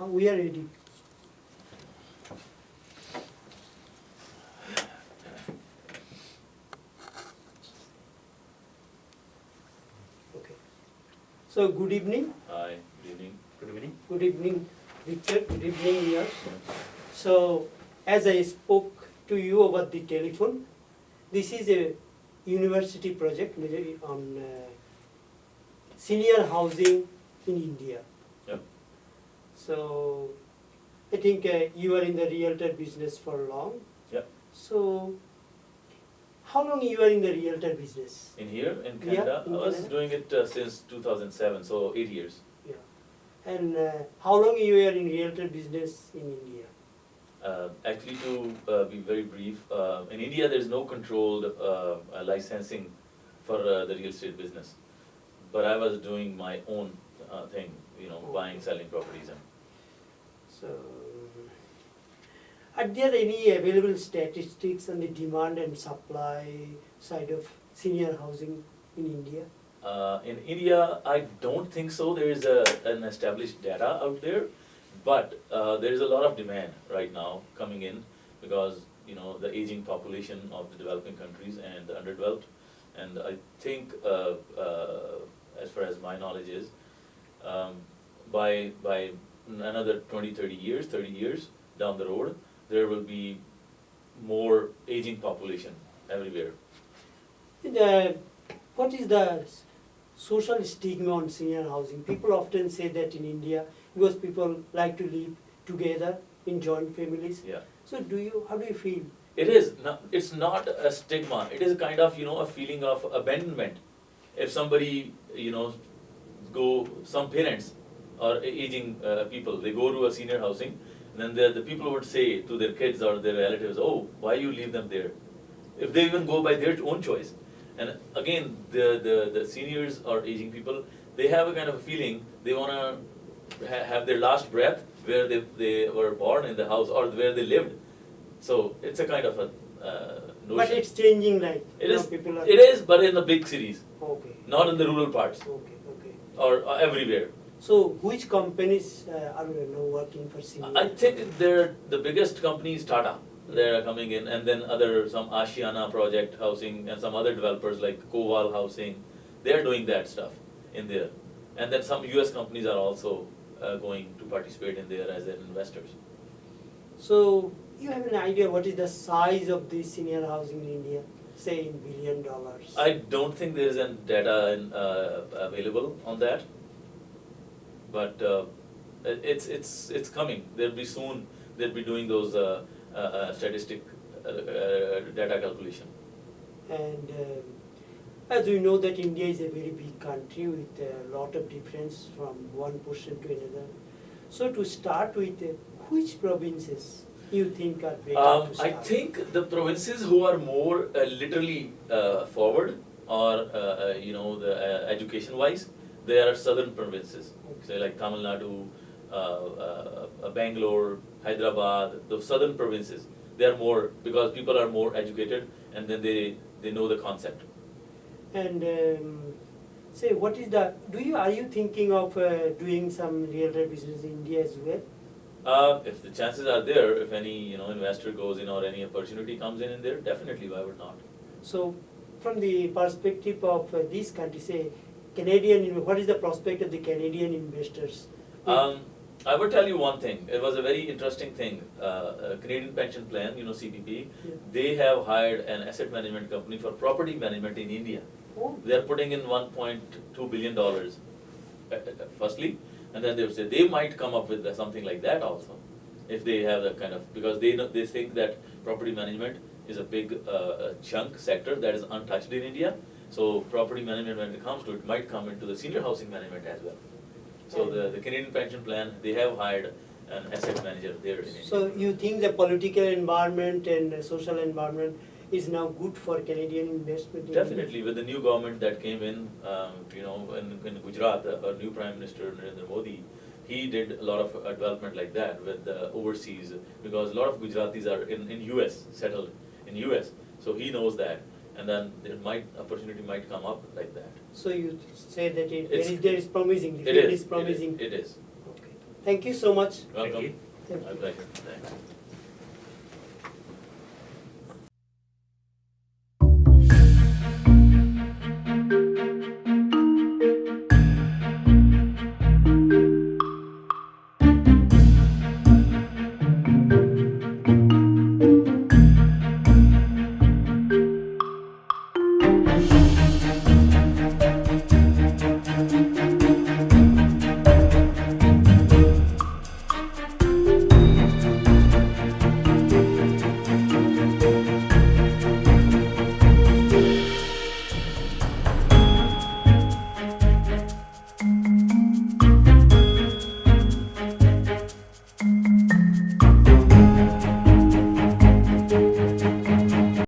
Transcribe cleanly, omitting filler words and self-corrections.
We are ready. Okay. So good evening. Hi, good evening. Good evening. Good evening, Victor. Good evening, Yash. So as I spoke to you over the telephone, this is a university project on senior housing in India. Yep. So I think you are in the realtor business for long. Yep. So how long you are in the realtor business? In here, in Yeah, Canada, in I was Canada. doing it since 2007, so 8 years. Yeah. And how long you are in realtor business in India? Actually, to be very brief, in India there is no controlled licensing for the real estate business. But I was doing my own thing, buying, selling properties. So, are there any available statistics on the demand and supply side of senior housing in India? In India, I don't think so. There is an established data out there, but there is a lot of demand right now coming in because the aging population of the developing countries and the underdeveloped, and I think as far as my knowledge is, by another 20, 30 years down the road, there will be more aging population everywhere. What is the social stigma on senior housing? People often say that in India, because people like to live together in joint families. Yeah. So how do you feel? It's not a stigma, it is a kind of, a feeling of abandonment. If somebody, some parents or aging people, they go to a senior housing, then the people would say to their kids or their relatives, oh, why you leave them there? If they even go by their own choice. And again, the seniors or aging people, they have a kind of a feeling, they wanna have their last breath where they were born in the house or where they lived. So it's a kind of a notion. But it's changing, like It is, people are. it is, but in the big cities, Okay. not in the rural parts Okay. or everywhere. So which companies are now working for senior? I think the biggest company is Tata. They're coming in, and then some Ashiana Project Housing and some other developers like Koval Housing, they're doing that stuff in there. And then some US companies are also going to participate in there as their investors. So you have an idea what is the size of the senior housing in India, say in $1 billion? I don't think there is any data available on that, but it's coming. They'll be soon. They'll be doing those statistic data calculation. And as we know that India is a very big country with a lot of difference from one portion to another. So to start with, which provinces you think are better to start? I think the provinces who are more literally forward or the education-wise, they are southern provinces. Say like Tamil Nadu, Bangalore, Hyderabad, the southern provinces. They are more because people are more educated and then they know the concept. And say what is are you thinking of doing some realtor business in India as well? If the chances are there, if any investor goes in or any opportunity comes in there, definitely why would not? So from the perspective of this country, say Canadian, what is the prospect of the Canadian investors? I would tell you one thing. It was a very interesting thing. Canadian Pension Plan, CPP, Yeah. they have hired an asset management company for property management in India. Oh. They are putting in $1.2 billion, firstly, and then they would say they might come up with something like that also, if they have the kind of, because they think that property management is a big chunk sector that is untouched in India. So property management, when it comes to it, might come into the senior housing management as well. So the Canadian Pension Plan, they have hired an asset manager there in India. So you think the political environment and social environment is now good for Canadian investment? In Definitely, with the new government that came in, in Gujarat, our new Prime Minister Narendra Modi, he did a lot of development like that with overseas, because a lot of Gujaratis are in US, settled in US, so he knows that, and then opportunity might come up like that. So you say that It's- there is promising, the It field is, is promising. It is. Okay. Thank you so much. Welcome. you. Thank My you. pleasure. Thanks.